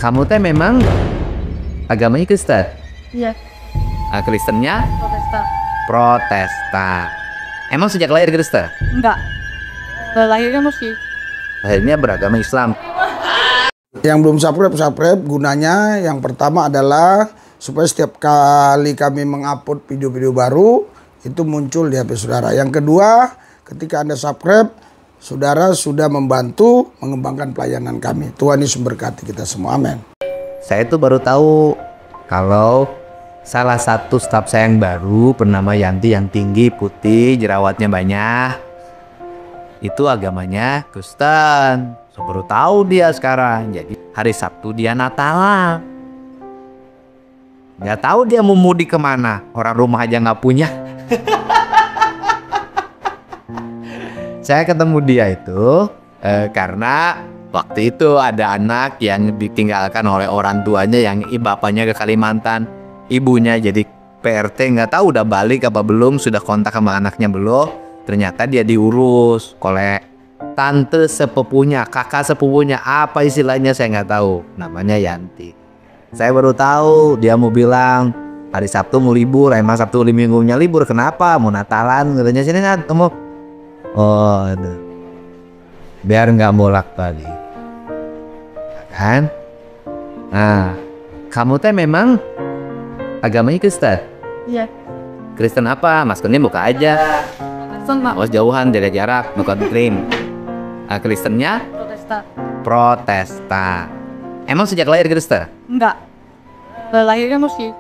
Kamu teh memang agamanya Kristen? Iya, Kristennya Protestan. Protestan. Emang sejak lahir Kristen? Enggak. Lahirnya Muslim. Akhirnya beragama Islam. Yang belum subscribe gunanya yang pertama adalah supaya setiap kali kami mengupload video-video baru itu muncul di HP saudara. Yang kedua, ketika Anda subscribe, saudara sudah membantu mengembangkan pelayanan kami. Tuhan Yesus memberkati kita semua. Amin. Saya tuh baru tahu kalau salah satu staf saya yang baru bernama Yanti, yang tinggi, putih, jerawatnya banyak. Itu agamanya Kristen. So, baru tahu dia sekarang. Jadi hari Sabtu dia Natalan. Nggak tahu dia mau mudik kemana. Orang rumah aja nggak punya. Saya ketemu dia itu karena waktu itu ada anak yang ditinggalkan oleh orang tuanya, yang bapaknya ke Kalimantan, ibunya jadi PRT, nggak tahu udah balik apa belum, sudah kontak sama anaknya belum. Ternyata dia diurus oleh tante sepupunya, kakak sepupunya, apa istilahnya saya nggak tahu, namanya Yanti. Saya baru tahu dia mau bilang hari Sabtu mau libur, emang Sabtu minggunya libur, kenapa? Mau Natalan, katanya sini Nat, kamu. Oh, aduh. Biar nggak bolak-balik, kan? Nah, kamu teh memang agamanya Kristen? Iya, Kristen apa? Maskernya buka aja. Kristen Pak. Awas jauhan, jaga jarak, bukan krim. Kristennya Protestan. Protestan. Emang sejak lahir Kristen? Enggak. Lahirnya Muslim.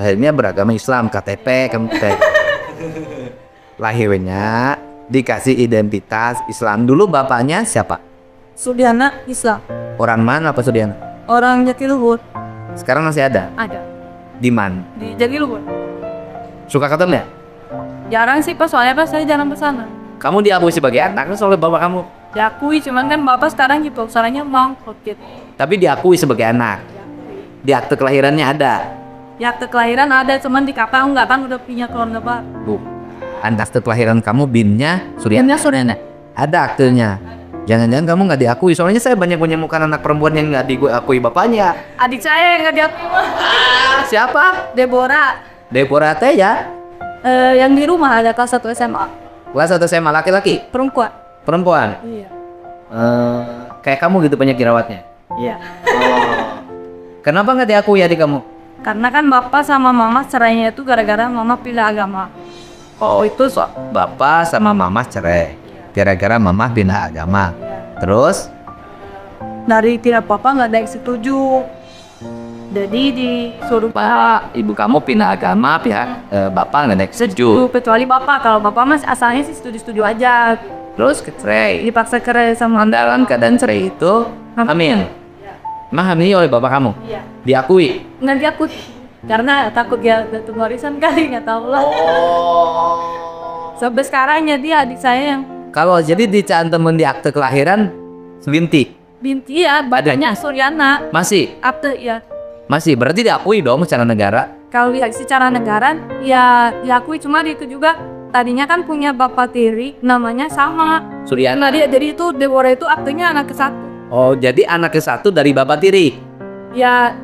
Akhirnya beragama Islam, KTP, kamu teh. Lahirnya dikasih identitas Islam. Dulu bapaknya siapa? Sudiana Islam. Orang mana Pak Sudiana? Orang Jatiluhur. Sekarang masih ada? Ada. Di mana? Di Jatiluhur. Suka ketemu ya? Jarang sih Pak, soalnya Pak saya jarang ke sana. Kamu diakui sebagai anak oleh bapak kamu? Diakui, cuman kan Bapak sekarang gitu, usahanya mangkot gitu. Tapi diakui sebagai anak? Di akte kelahirannya ada? Ya akte kelahiran ada, cuman di KPA enggak, kan udah punya keluarga Pak. Bu, akte kelahiran kamu BIN-nya Suryana? Suryana. Ada aktenya. Jangan-jangan kamu nggak diakui, soalnya saya banyak menemukan anak perempuan yang nggak diakui bapaknya. Adik saya yang nggak diakui. Siapa? Deborah. Deborah teh ya? Yang di rumah ada kelas 1 SMA. Kelas 1 SMA, laki-laki? Perempuan. Perempuan? Iya. Kayak kamu gitu banyak jerawatnya? Iya. Kenapa nggak diakui adik kamu? Karena kan Bapak sama Mama cerainya itu gara-gara Mama pilih agama. Oh, itu bapak sama mama cerai gara-gara mama pindah agama. Terus? Dari tidak Bapak nggak ada yang setuju. Jadi disuruh Pak, ibu kamu pindah agama, pihak bapak nggak ada yang setuju. kecuali Bapak. Kalau Bapak mas asalnya sih setuju-setuju aja. Terus cerai. Dipaksa cerai sama Anda. Dalam keadaan cerai itu hamil. Emang hamil oleh bapak kamu? Iya. Diakui? Nggak diakui. Karena takut dia datuk warisan kali, nggak tahu lah. Sampai sekarang jadi adik saya yang Kalau jadi dicantumin di akte kelahiran Binti? binti ya, badannya Suryana. Masih? Akte ya. Masih, berarti diakui dong secara negara? Kalau secara negara ya diakui, cuma itu juga tadinya kan punya bapak tiri namanya sama. Suryana? Nah dia jadi itu Deborah itu aktenya anak ke-1. Oh, jadi anak ke-1 dari bapak tiri? Ya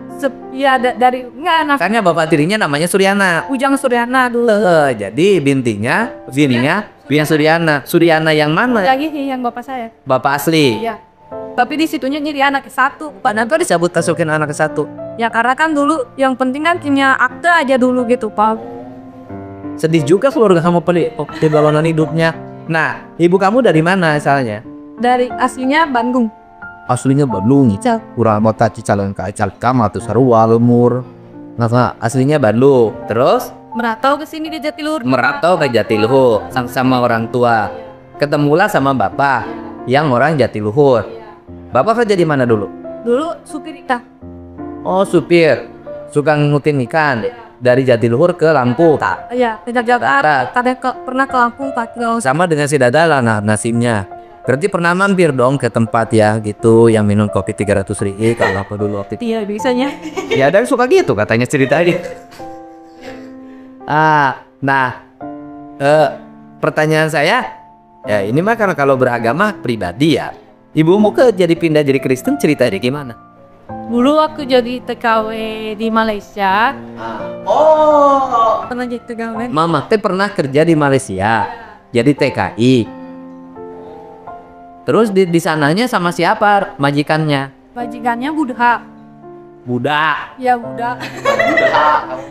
dari enggak anak Makanya bapak tirinya namanya Suryana. Ujang Suryana dulu. Jadi bininya Bian Suryana. Suryana yang mana? Lagi yang bapak saya. Bapak asli. Iya. Tapi di situnya jadi anak ke-1. Kenapa disebut masukin anak ke-1? Ya karena kan dulu yang penting kan punya akte aja dulu gitu Pak. Sedih juga keluarga kamu di balonan hidupnya. Nah, ibu kamu dari mana asalnya? Dari aslinya Bandung. Aslinya Bandung. Ical. Kurang mota Cicalang Ical kamu atau Sarua Lemur. Nah, aslinya Bandung. Terus Merantau ke sini di Jatiluhur. merantau ke Jatiluhur sama orang tua. Ketemulah sama bapak yang orang Jatiluhur. Bapak kerja di mana dulu? Dulu supir kita. Oh, supir. Suka ngutin ikan dari Jatiluhur ke Lampung. Iya, ke Jakarta. Kadang pernah ke Lampung 4 kilo. Sama dengan si Dadala nasibnya. Berarti pernah mampir dong ke tempat ya gitu yang minum kopi 300.000 kalau apa dulu waktu itu. Iya, bisanya. Ya ada yang suka gitu katanya ceritanya. Pertanyaan saya, ya ini mah karena kalau beragama pribadi ya. Ibumu jadi pindah jadi Kristen ceritanya gimana? Dulu aku jadi TKW di Malaysia. Oh, Pernah jadi TKW. Mama teh pernah kerja di Malaysia, jadi TKI. Terus di sananya sama siapa majikannya? Majikannya Buddha. Budak. Ya Buddha.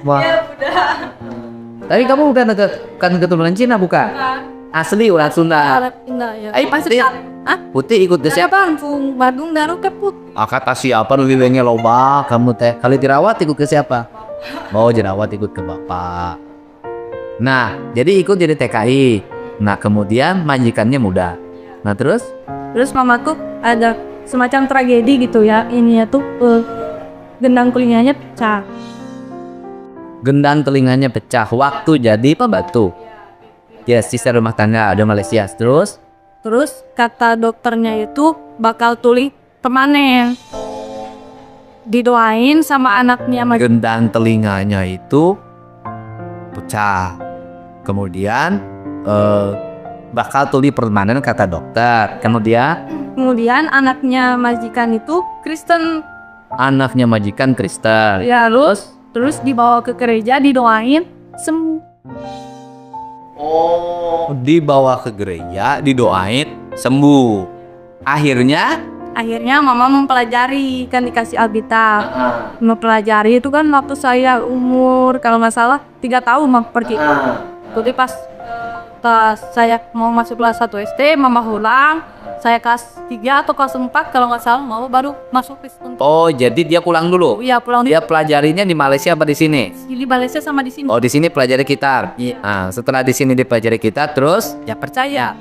Wah. Ya Buddha. Tapi kamu kan keturunan Cina bukan? Asli orang Sunda. Arab Indah ya. Pasti Hah? Putih ikut ke siapa? Siapa? Langsung Badung Daru Keput. Kata siapa lebih banyak loba kamu teh. Kali dirawat ikut ke siapa? Oh, jerawat ikut ke bapak. Nah, jadi ikut jadi TKI. Nah, kemudian majikannya muda. Nah, terus Mama tuh ada semacam tragedi gitu ya. Ini ya tuh gendang telinganya pecah. gendang telinganya pecah waktu jadi pembantu. Ya, asisten rumah tangga ada Malaysia. Terus Kata dokternya itu bakal tuli permanen. Didoain sama anaknya gendang telinganya itu pecah. Kemudian bakal tuli permanen kata dokter. Kemudian anaknya majikan itu Kristen. Anaknya majikan Kristen. Ya, terus dibawa ke gereja, didoain sembuh. Oh, dibawa ke gereja, didoain sembuh. Akhirnya Mama mempelajari, kan dikasih Alkitab. Mempelajari itu kan waktu saya umur kalau nggak salah 3 tahun Mama pergi. Jadi pas saya mau masuk kelas 1 SD, Mama pulang. Saya kelas 3 atau kelas 4 kalau nggak salah, Mama baru masuk Kristen. Oh, jadi dia pulang dulu. Iya, pulang. Dia pelajarinya di Malaysia apa di sini? Di Malaysia sama di sini. Oh, di sini pelajari gitar. Iya. Nah, setelah di sini dipelajari gitar, terus Ya percaya.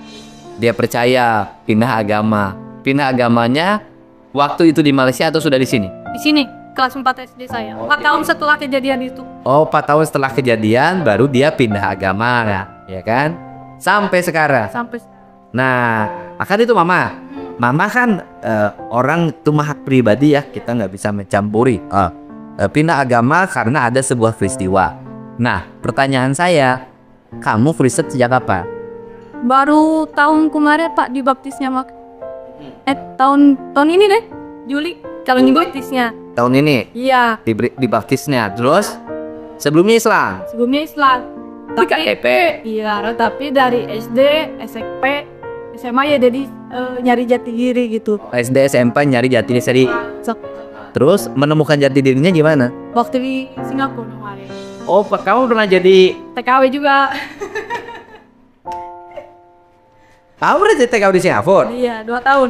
dia percaya pindah agama. Pindah agamanya waktu itu di Malaysia atau sudah di sini? Di sini kelas 4 SD saya. 4 tahun setelah kejadian itu. Oh, 4 tahun setelah kejadian baru dia pindah agama, ya kan? Sampai sekarang. Nah, akan itu Mama kan orang itu maha pribadi ya, kita nggak bisa mencampuri. Pindah agama karena ada sebuah peristiwa. Nah, pertanyaan saya, kamu Kristen sejak kapan? Baru tahun kemarin Pak dibaptisnya tahun ini deh, Juli kalau dibaptisnya. Tahun ini Iya, dibaptisnya. Terus sebelumnya Islam. sebelumnya Islam. Tapi KTP. Iya, tapi dari SD, SMP, SMA ya jadi nyari jati diri gitu. SD SMP nyari jati diri. Terus menemukan jati dirinya gimana? Waktu di Singapura kemarin. Oh, kamu pernah jadi TKW juga. Kamu pernah jadi TKW di Singapura? Iya, 2 tahun.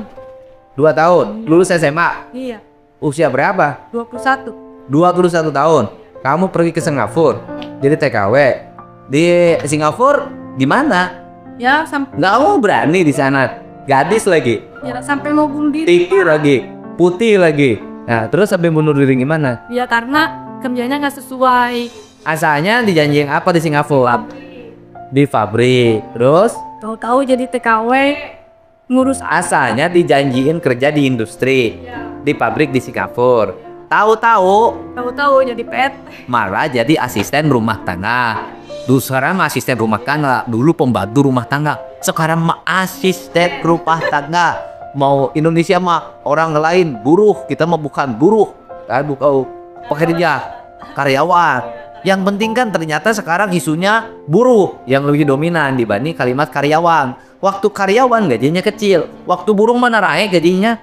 2 tahun, lulus SMA. Iya, Usia berapa? 21. 21 tahun. Kamu pergi ke Singapura jadi TKW. Di Singapura di mana? Ya, sampai Nggak mau berani di sana. Gadis lagi, sampai mau bunuh diri. tinggi lagi, putih lagi. Nah, terus sampai bunuh diri gimana? Ya karena kerjanya nggak sesuai. Asalnya dijanjiin apa di Singapura? Di pabrik. Terus Tahu-tahu jadi TKW ngurus asalnya dijanjiin kerja di industri, di pabrik di Singapura. Tahu-tahu jadi pet. malah jadi asisten rumah tangga. Dulu sekarang mah asisten rumah tangga, dulu pembantu rumah tangga, sekarang mah asisten rumah tangga. Mau Indonesia mah orang lain buruh, kita mah bukan buruh, kan bukan pekerja, karyawan. Yang penting kan ternyata sekarang isunya buruh yang lebih dominan dibanding kalimat karyawan. Waktu karyawan gajinya kecil, waktu buruh mana naik gajinya.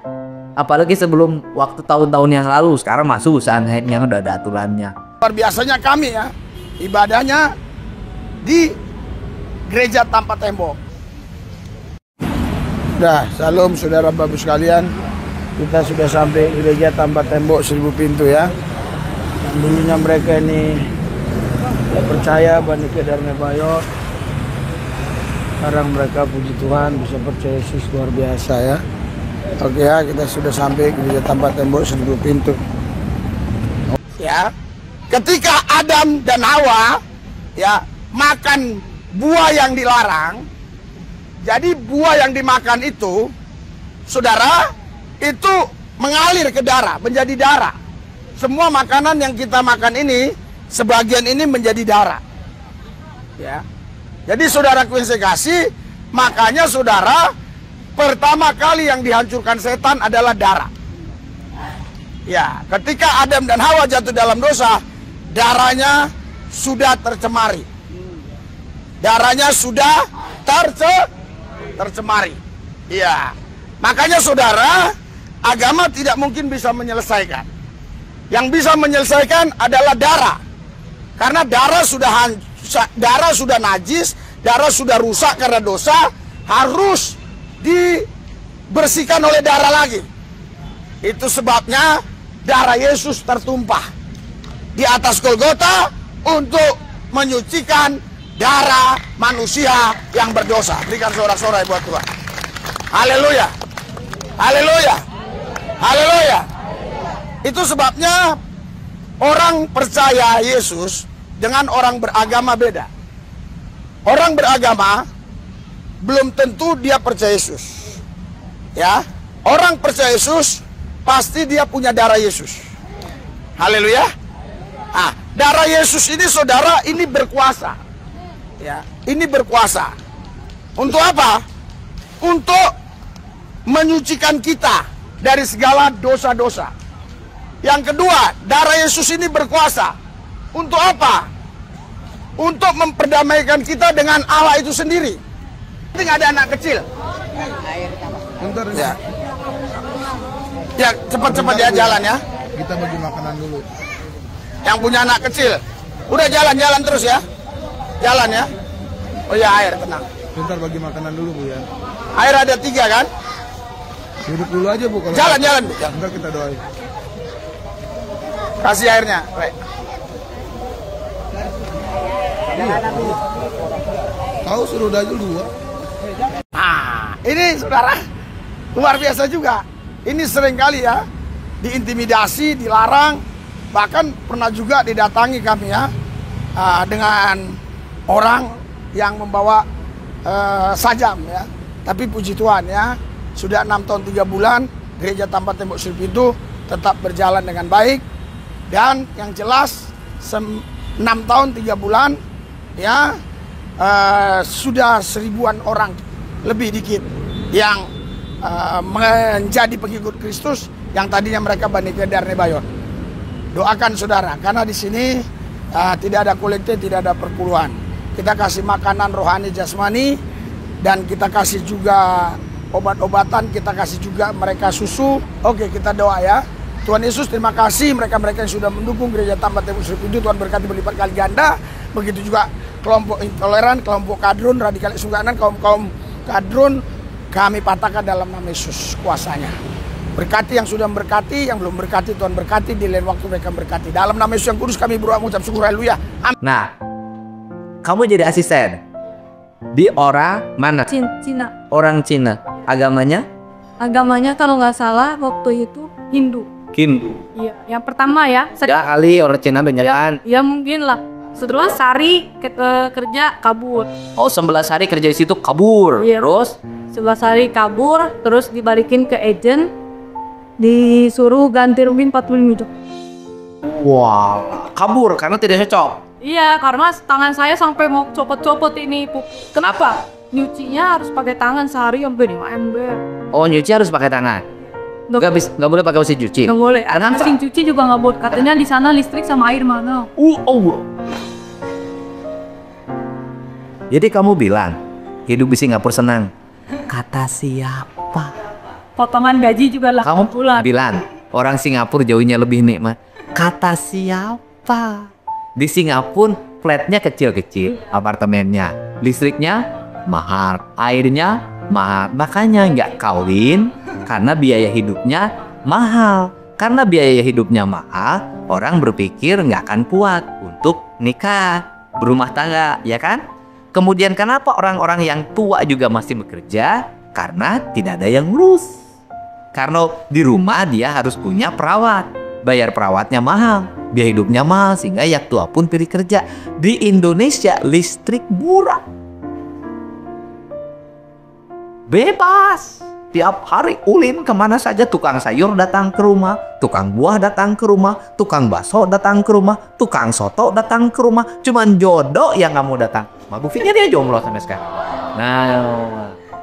Apalagi sebelum waktu tahun-tahun yang lalu, sekarang masuk usaha yang udah ada aturannya. Luar biasanya kami ya, ibadahnya di gereja tanpa tembok. Dah, salam saudara babu sekalian. Kita sudah sampai gereja tanpa tembok 1000 pintu ya. Yang dulunya mereka ini tidak percaya Bani Kedarnya Bayot. Sekarang mereka puji Tuhan bisa percaya Yesus luar biasa ya. Oke ya, kita sudah sampai gereja tanpa tembok 1000 pintu. Ya, ketika Adam dan Hawa ya makan buah yang dilarang, jadi buah yang dimakan itu, saudara, itu mengalir ke darah, menjadi darah. Semua makanan yang kita makan ini, sebagian ini menjadi darah. Ya, jadi saudaraku yang saya kasih, makanya saudara, pertama kali yang dihancurkan setan adalah darah. Ya, ketika Adam dan Hawa jatuh dalam dosa, darahnya sudah tercemari. Darahnya sudah tercemari. Ya, makanya saudara, agama tidak mungkin bisa menyelesaikan. Yang bisa menyelesaikan adalah darah. Karena darah sudah najis, darah sudah rusak karena dosa, harus dibersihkan oleh darah lagi. Itu sebabnya darah Yesus tertumpah di atas Golgota untuk menyucikan darah manusia yang berdosa. Berikan sorak-sorai buat Tuhan. Haleluya. Haleluya. Haleluya. Itu sebabnya orang percaya Yesus dengan orang beragama beda. Orang beragama belum tentu dia percaya Yesus. Ya, orang percaya Yesus pasti dia punya darah Yesus. Haleluya. Ah, darah Yesus ini saudara, ini berkuasa. Ya, ini berkuasa. Untuk apa? Untuk menyucikan kita dari segala dosa-dosa. Yang kedua, darah Yesus ini berkuasa. Untuk apa? Untuk memperdamaikan kita dengan Allah itu sendiri. Ini ada anak kecil. Bentar Ya. Ya, cepat-cepat ya jalan ya. Kita bagi makanan dulu. Yang punya anak kecil, udah jalan-jalan terus ya. Jalan ya. Oh ya, air, tenang. Bentar bagi makanan dulu, Bu ya. Air ada 3 kan? Duduk dulu aja, Bu. Kalau Jalan-jalan, Bu. Bentar kita doain. Kasih airnya, Rek. Tahu suruh dagel 2. Ah, ini saudara luar biasa juga. Ini seringkali ya diintimidasi, dilarang, bahkan pernah juga didatangi kami ya dengan orang yang membawa sajam ya. Tapi puji Tuhan ya, sudah 6 tahun 3 bulan gereja tanpa tembok sirip itu tetap berjalan dengan baik. Dan yang jelas 6 tahun 3 bulan ya, sudah 1000-an orang lebih dikit yang menjadi pengikut Kristus yang tadinya mereka Bani Kedar Nebayon. Doakan saudara, karena di sini tidak ada kolektif, tidak ada perpuluhan. Kita kasih makanan rohani jasmani, dan kita kasih juga obat-obatan, kita kasih juga mereka susu. Oke, kita doa ya. Tuhan Yesus, terima kasih mereka-mereka yang sudah mendukung gereja Tambah Tembok Sirip itu. Tuhan berkati berlipat kali ganda. Begitu juga kelompok intoleran, kelompok kadrun, radikalis sungkanan, kaum kadrun, kami patahkan dalam nama Yesus kuasanya. Berkati yang sudah berkati, yang belum berkati, Tuhan berkati, di lain waktu mereka berkati. Dalam nama Yesus yang kudus kami berdoa mengucap syukur, haleluya. Amin. Nah, kamu jadi asisten di orang mana? Cina. Orang Cina. Agamanya? Agamanya kalau nggak salah waktu itu Hindu. Hindu. Iya, yang pertama ya. Ya kali orang Cina banyak. Ya mungkin lah. Setelah Sari kerja kabur. Oh, 11 hari kerja di situ kabur. Iya. Terus 11 hari kabur, terus dibalikin ke agent, disuruh ganti rugi 45 juta. wah, kabur karena tidak cocok. Iya, karena tangan saya sampai mau copot-copot ini. Kenapa? Nyucinya harus pakai tangan sehari sampai 5 ember. Oh, nyuci harus pakai tangan. Nggak boleh pakai mesin cuci. Nggak boleh. Kenapa? Mesin cuci juga nggak boleh. Katanya di sana listrik sama air mana? Jadi kamu bilang hidup di Singapura senang. Kata siapa? Potongan gaji juga lah. Kamu bulan. bilang orang Singapura jauhnya lebih nikmat. Kata siapa? Di Singapura flatnya kecil-kecil, apartemennya, listriknya mahal, airnya mahal. Makanya nggak kawin karena biaya hidupnya mahal. Karena biaya hidupnya mahal, orang berpikir nggak akan kuat untuk nikah, berumah tangga, ya kan? Kemudian kenapa orang-orang yang tua juga masih bekerja? Karena tidak ada yang ngurus. Karena di rumah dia harus punya perawat. Bayar perawatnya mahal, biaya hidupnya mahal, sehingga yang tua pun pergi kerja. Di Indonesia listrik murah. Bebas. Tiap hari ulin kemana saja, tukang sayur datang ke rumah, tukang buah datang ke rumah, tukang bakso datang ke rumah, tukang soto datang ke rumah. Cuman jodoh yang nggak mau datang. Ma buktinya dia jomblo sampai sekarang. Nah,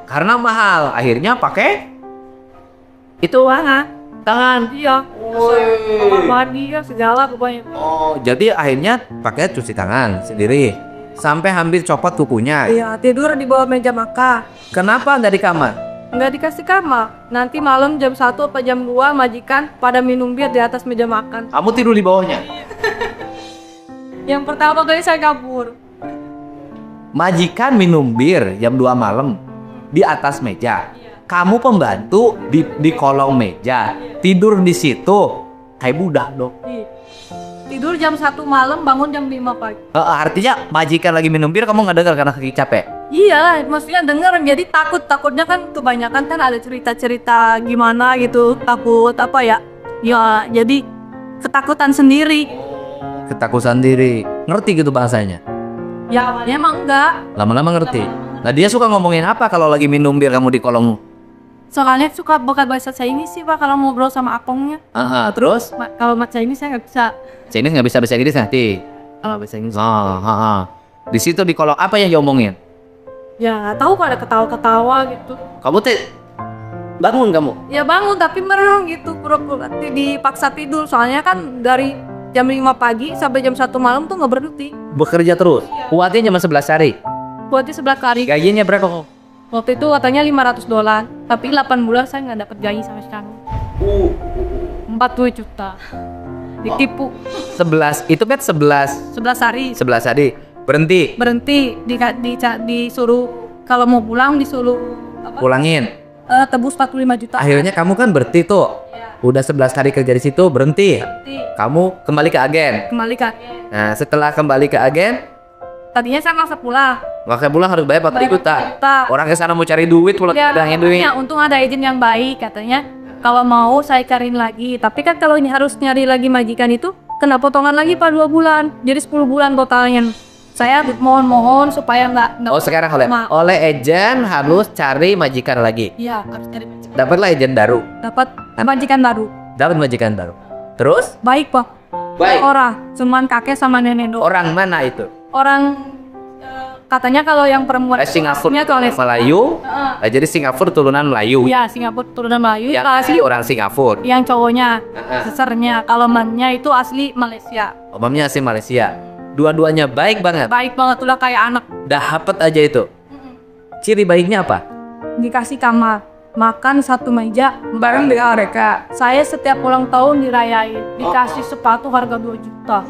karena mahal, akhirnya pakai itu Tangan. Iya. Kamar mandi ya segala pokoknya. Oh, jadi akhirnya pakai cuci tangan sendiri sampai hampir copot kukunya. Iya, tidur di bawah meja makan. Kenapa nggak di kamar? Nggak dikasih kamar. Nanti malam jam 1 atau jam 2 majikan pada minum bir di atas meja makan. Kamu tidur di bawahnya. Yang pertama kali saya kabur. Majikan minum bir jam 2 malam di atas meja. Kamu pembantu di kolong meja. Tidur di situ. Kayak budak dong. Iya. Tidur jam 1 malam, bangun jam 5 pagi. Artinya majikan lagi minum bir kamu nggak dengar karena kaki capek. Iya, maksudnya denger, jadi takutnya kan kebanyakan kan ada cerita-cerita gimana gitu, takut apa ya? Ya, jadi ketakutan sendiri. Ketakutan diri. Ngerti gitu bahasanya? Ya awalnya emang enggak. Lama-lama ngerti. Nah dia suka ngomongin apa kalau lagi minum bir kamu di kolong? Soalnya suka bukan bahasa Chinese sih Pak kalau ngobrol sama akongnya. Terus? Kalau bahasa Chinese saya nggak bisa. Chinese nggak bisa bahasa Inggris nanti. Kalau bahasa Inggris. Di situ di kolong apa yang diomongin? Ya nggak tahu Pak, ada ketawa-ketawa gitu. Kamu bangun kamu? Ya bangun tapi merem gitu, pura-pura dipaksa tidur. Soalnya kan dari jam 5 pagi sampai jam 1 malam tuh nggak berhenti. Bekerja terus? Kuatnya cuma 11 hari? Buatnya 11 kali. Gajinya berapa? Waktu itu katanya $500, tapi 8 bulan saya nggak dapat gaji sama sekali. 40 juta. Ditipu. 11, itu kan 11 hari. 11 hari, berhenti? Berhenti, disuruh kalau mau pulang disuruh Pulangin? tebus 45 juta. Akhirnya kamu kan berhenti tuh. Udah 11 hari kerja di situ, berhenti. Kamu kembali ke agen? Kembali ke Nah setelah kembali ke agen, tadinya saya maksa pulang. makanya pulang harus bayar 40 juta. Orang ke sana mau cari duit, pulang Ya, ngedangin duit. ya, untung ada agent yang baik katanya. Kalau mau saya cariin lagi. Tapi kan kalau ini harus nyari lagi majikan itu kena potongan lagi Pak 2 bulan. Jadi 10 bulan totalnya. Saya mohon supaya nggak. Oh sekarang oleh agen harus cari majikan lagi. Iya harus cari majikan. Dapatlah agen baru. Dapat majikan baru. Dapat majikan baru. Terus? Baik Pak. Baik. Orang, cuman kakek sama nenek doang. Orang mana itu? Orang katanya kalau yang perempuan Singapura tuh Melayu. Jadi Singapura turunan Melayu. Iya, Singapura turunan Melayu. Yang Asli orang Singapura. yang cowoknya, sesernya. Kalau mamnya itu asli Malaysia. Omamnya asli Malaysia. Dua-duanya baik banget. Baik banget, udah kayak anak. Dapet aja itu. Ciri baiknya apa? Dikasih kamar, makan satu meja bareng dengan mereka. Saya setiap ulang tahun dirayain, dikasih sepatu harga 2 juta.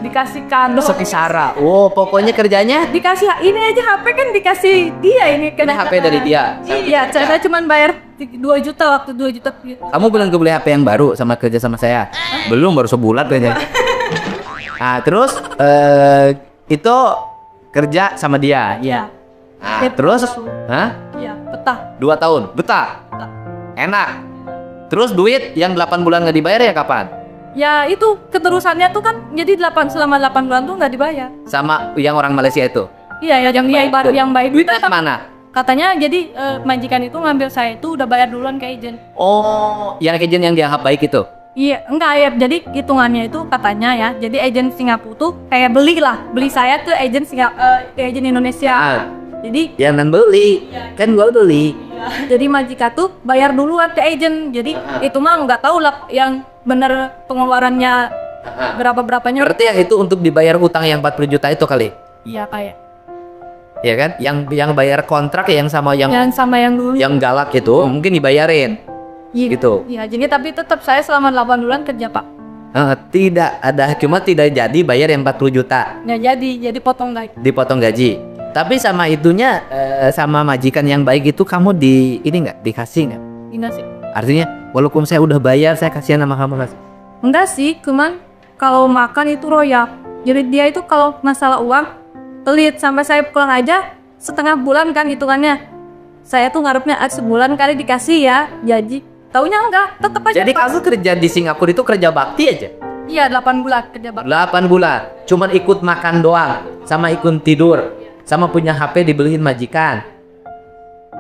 Dikasih kado. Sekisara. Oh, pokoknya kerjanya Dikasih ini aja HP kan dikasih dia ini HP dari dia. Iya, saya cuma bayar 2 juta waktu 2 juta. Kamu bilang gue beli HP yang baru sama kerja sama saya? Belum, baru sebulan kayaknya. Nah, terus itu kerja sama dia. Iya. Nah, terus Iya, betah. 2 tahun, betah. Enak. Terus duit yang 8 bulan nggak dibayar ya kapan? Ya itu keterusannya tuh kan jadi selama 8 bulan tuh nggak dibayar. Sama yang orang Malaysia itu. Iya, yang baru yang baik. Duitnya mana? Katanya jadi majikan itu ngambil saya itu udah bayar duluan ke agent. Oh, yang agen yang dianggap baik itu. Iya, enggak ya. Jadi hitungannya itu katanya ya. Jadi agent Singapura tuh kayak beli saya tuh agent agent Indonesia. Jadi yang non beli, kan gua beli. jadi majikan tuh bayar duluan ke agent. Jadi itu mah nggak tahu lah yang bener pengeluarannya berapanya. Berarti yang itu untuk dibayar utang yang 40 juta itu kali. Iya kayak. Ya kan? Yang bayar kontrak yang sama yang dulu. Yang galak itu mungkin dibayarin. Iya, gitu. Iya, jadi tapi tetap saya selama 8 bulan kerja, Pak. Tidak ada, cuma tidak jadi bayar yang 40 juta. Nggak jadi potong gaji. Dipotong gaji. Tapi sama itunya sama majikan yang baik itu kamu dikasih nggak? Dikasih. Artinya walaupun saya udah bayar saya kasihan sama kamu Mas. Enggak sih, cuman kalau makan itu royak. Jadi dia itu kalau masalah uang pelit sampai saya pulang aja setengah bulan kan hitungannya. Saya tuh ngarepnya sebulan kali dikasih ya, jadi taunya enggak, tetep aja. Jadi Pak. kamu kerja di Singapura itu kerja bakti aja? Iya, 8 bulan kerja bakti. 8 bulan, cuman ikut makan doang, sama ikut tidur, sama punya HP dibeliin majikan.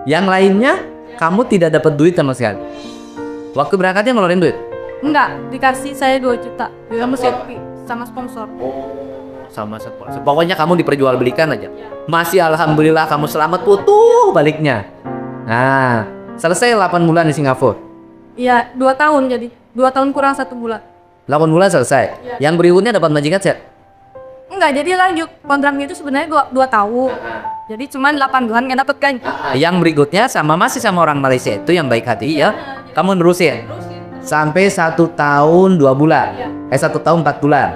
Yang lainnya, kamu tidak dapat duit sama sekali. Waktu berangkatnya ngeluarin duit? Enggak, dikasih saya 2 juta. Sama Shopee, sama sponsor. Sama sponsor. Pokoknya kamu diperjualbelikan aja. Masih alhamdulillah kamu selamat putuh baliknya. Nah, selesai 8 bulan di Singapura. Iya, 2 tahun jadi. 2 tahun kurang 1 bulan. 8 bulan selesai. Yang berikutnya dapat majikan set. Enggak, jadi lanjut. Kontraknya itu sebenarnya 2 tahun. Jadi cuman 8 bulan nggak dapet gaji. Yang berikutnya masih sama orang Malaysia itu yang baik hati ya. Kamu nerusin sampai 1 tahun 2 bulan. 1 tahun 4 bulan.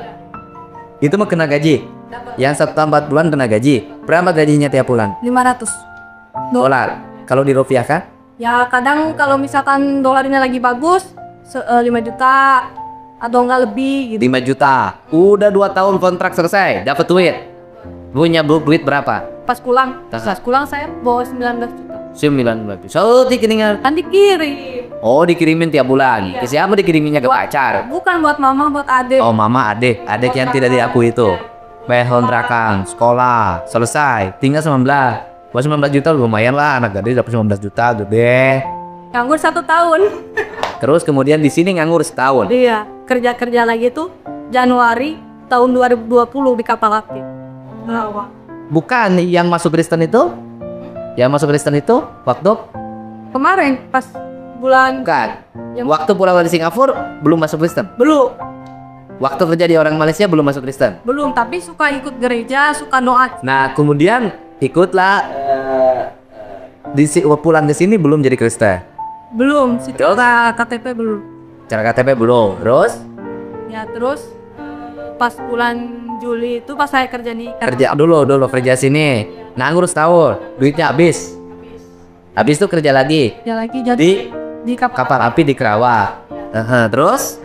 Itu mah kena gaji. Yang 1 tahun 4 bulan kena gaji. Berapa gajinya tiap bulan? 500 Dolar. Kalau dirupiahkan? Ya kadang kalau misalkan dolarnya lagi bagus 5 juta atau enggak lebih gitu. 5 juta. Udah 2 tahun kontrak selesai, dapat duit. Punya duit berapa? Pas pulang saya bawa 19 juta. 19 juta. So dikirim. Kan dikirim. Oh, dikirimin tiap bulan. Ke siapa dikiriminnya? Ke pacar? Bukan buat mama, buat adik. Oh, mama, adik yang tidak diakui itu. Bayar kontrakan, sekolah, selesai. Tinggal 19. Buat 19 juta lumayan lah, anak gede dapat 19 juta gede. Nganggur 1 tahun. Terus kemudian di sini nganggur setahun. Iya, kerja lagi tuh Januari tahun 2020 di kapal api. Bukan yang masuk Kristen itu? Yang masuk Kristen itu waktu? Kemarin pas bulan Bukan. Waktu pulang dari Singapura belum masuk Kristen. belum, Waktu kerja di orang Malaysia belum masuk Kristen. tapi suka ikut gereja, suka doa. Nah, kemudian ikutlah pulang ke sini belum jadi Kristen. Belum, secara KTP belum. Cara KTP belum. Terus Ya terus pas bulan Juli itu pas saya kerja nih kerja dulu kerja sini. Nganggur setahun, duitnya habis. Habis itu kerja lagi jadi di kapal. kapal api di Kerawang. Terus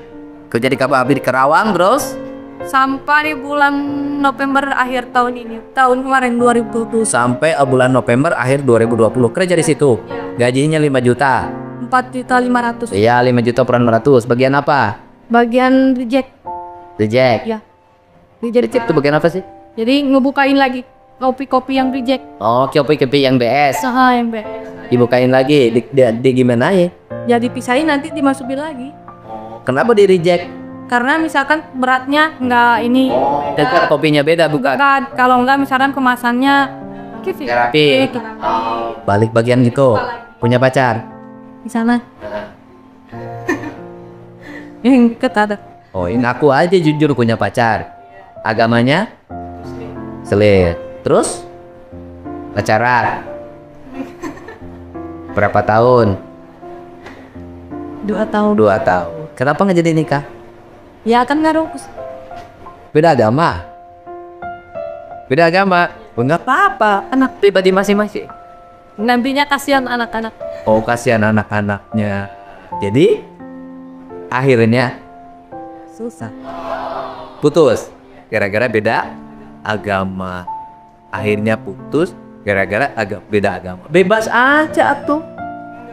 kerja di kapal api di Kerawang terus Sampai di bulan November akhir tahun ini, tahun kemarin 2020. sampai bulan November akhir 2020 kerja di situ. Gajinya 5 juta. 4.500.000. Iya, 5 juta per 600. Bagian apa? Bagian reject. Reject. Ya. Reject itu bagian apa sih? Jadi ngebukain lagi kopi-kopi yang reject. Oh, kopi yang BS. Yang B. Dibukain lagi. Di gimana ya? Jadi pisahin nanti dimasukin lagi. Kenapa di reject? Karena misalkan beratnya nggak ini. Dekat kopinya beda bukan? Bukan. Kalau nggak misalkan kemasannya Terapi. Balik bagian gitu. Punya pacar? di sana. Yang deket ada. Oh, ini aku aja jujur punya pacar. Agamanya? Muslim. Terus? Pacaran? Berapa tahun? 2 tahun. 2 tahun. Kenapa nggak jadi nikah? Ya kan ngaruh. Beda agama. Beda agama. Enggak apa-apa. Anak pribadi masing-masing. Nantinya kasihan anak-anak. Oh, kasihan anak-anaknya. Jadi akhirnya Susah. putus gara-gara beda agama. Akhirnya putus gara-gara beda agama. Bebas aja tuh.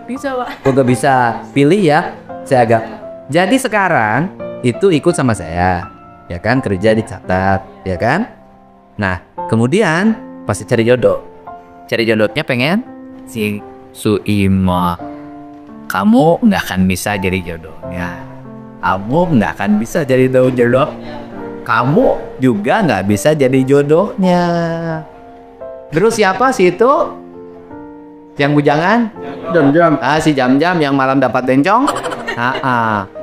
Bisa, Pak. Kok gak bisa pilih ya? Saya agak. Jadi sekarang itu ikut sama saya, ya kan, kerja dicatat, ya kan. Nah, kemudian pasti cari jodoh. Cari jodohnya pengen si Suima. Kamu nggak akan bisa jadi jodohnya. Kamu nggak akan bisa jadi jodoh. Kamu juga nggak bisa jadi jodohnya. Terus siapa sih itu? Yang bujangan? Jam-jam. Si jam-jam yang malam dapat bencong?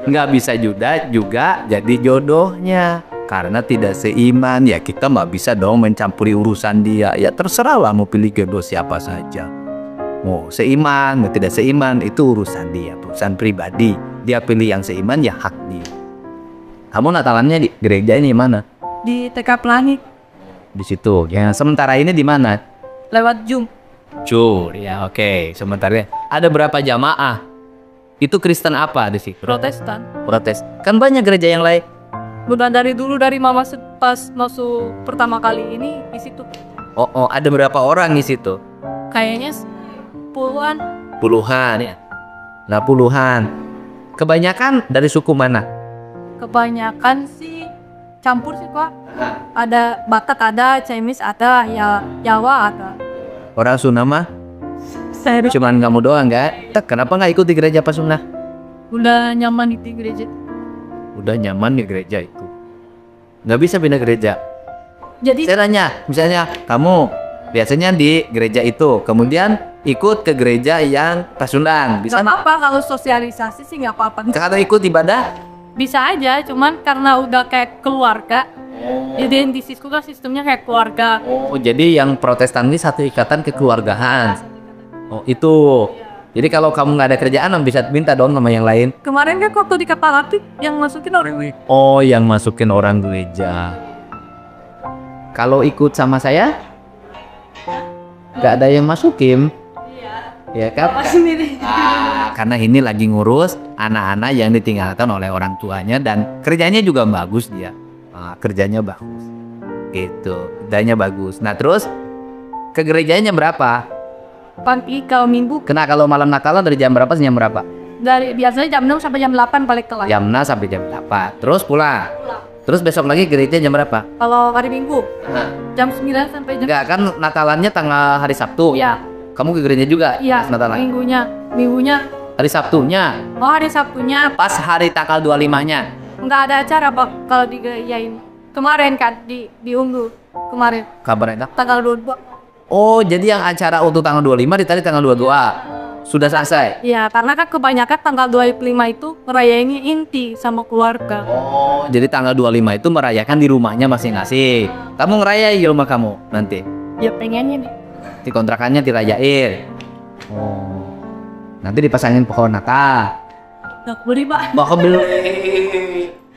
Nggak bisa juga jadi jodohnya. Karena tidak seiman, ya kita nggak bisa dong mencampuri urusan dia. Ya terserah lah mau pilih jodoh siapa saja. Mau seiman, mau tidak seiman, itu urusan dia, urusan pribadi. Dia pilih yang seiman, ya hak dia. Kamu Natalannya di gereja ini mana? Di TK Pelangi Di situ. Yang sementara ini di mana? lewat Zoom. Ya oke. Sementara ada berapa jamaah? Itu Kristen apa di situ? Protestan. Protes. Kan banyak gereja yang lain. Udah dari dulu dari mama pas masuk pertama kali ini di situ. Oh, ada berapa orang di situ? Kayaknya puluhan. Puluhan ya. Nah, puluhan. Kebanyakan dari suku mana? Kebanyakan sih campur sih, Pak. Ada Batak, ada Chinese, ada ya Jawa ada. Orang Sunda mah Saya cuman kamu doang kan? Kenapa nggak ikut di gereja Pak Sunda? udah nyaman di gereja. Udah nyaman di gereja itu. Nggak bisa pindah gereja. Jadi Saya tanya, misalnya kamu biasanya di gereja itu. Kemudian ikut ke gereja yang Pasundan. Bisa Gak apa-apa kalau sosialisasi sih nggak apa-apa. kalau ikut ibadah? Bisa aja, cuman karena udah kayak keluarga. Jadi di sisku kan sistemnya kayak keluarga. Oh, jadi yang Protestan ini satu ikatan kekeluargaan. Oh, itu. Jadi kalau kamu nggak ada kerjaan, bisa minta dong sama yang lain. Kemarin kan waktu di Kapalati yang masukin orang. Oh, yang masukin orang gereja. Kalau ikut sama saya, nggak ada yang masukin. Ya kan? Karena ini lagi ngurus anak-anak yang ditinggalkan oleh orang tuanya dan kerjanya juga bagus dia. Kerjanya bagus. Gitu, kerjanya bagus. Nah, terus ke gerejanya berapa? Pagi kalau minggu Kalau malam Natalan dari jam berapa sampai jam berapa? dari biasanya jam 6 sampai jam 8 balik kelas. Jam 6 sampai jam 8. Terus pulang. Terus besok lagi gereja jam berapa? Kalau hari Minggu jam 9 sampai jam. Enggak, kan Natalannya tanggal hari Sabtu. Iya. Kamu ke gereja juga? Iya. Pas Natalan. Minggunya. Hari Sabtunya. Oh, hari Sabtunya Pas hari tanggal 25-nya. nggak ada acara Pak kalau di gereja ini. Kemarin kan diunduh kemarin Kabarnya enak. tanggal 22. Oh, jadi yang acara untuk tanggal 25 ditari tanggal 22. Sudah selesai. Iya, karena kan kebanyakan tanggal 25 itu ngerayainnya inti sama keluarga. Oh, jadi tanggal 25 itu merayakan di rumahnya masing-masing. Kamu ngerayain di rumah kamu nanti. Ya pengennya nih. Di kontrakannya dirayain. Oh. Nanti dipasangin pohon Natal. Nggak beli Pak. Mau beli.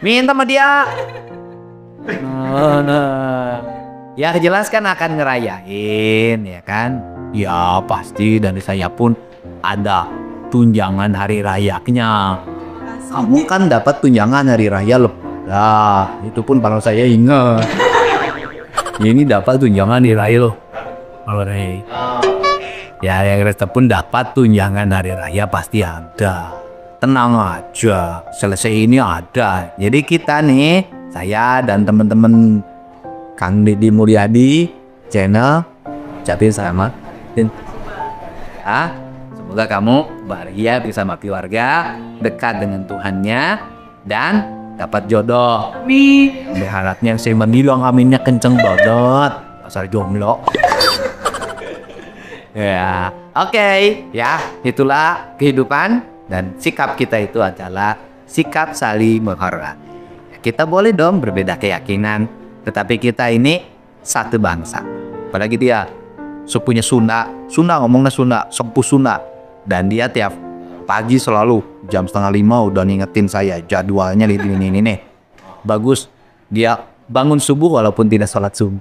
Minta sama dia. Nah. Ya jelas kan akan ngerayain, ya kan? Ya pasti dari saya pun ada tunjangan hari rayanya. Kamu kan dapat tunjangan hari raya Lebaran. Itu pun kalau saya ingat. Ini dapat tunjangan hari raya loh. Lebaran. Ya yang resta pun dapat tunjangan hari raya pasti ada. Tenang aja, selesai ini ada. Jadi kita nih, saya dan teman-teman Kang Deddy Mulyadi channel ucapin selamat. Semoga kamu bahagia bersama keluarga, dekat dengan Tuhannya, dan dapat jodoh. Amin. Berharapnya saya bilang aminnya kenceng banget. Pasal jomblo. Ya, oke. Ya, itulah kehidupan dan sikap kita itu adalah sikap saling menghormati. Kita boleh dong berbeda keyakinan, tetapi kita ini satu bangsa. Apalagi dia supunya Sunda ngomongnya Sunda, sepuh Sunda. Dan dia tiap pagi selalu jam 4:30 udah ngingetin saya jadwalnya ini nih. Bagus, dia bangun subuh walaupun tidak sholat subuh.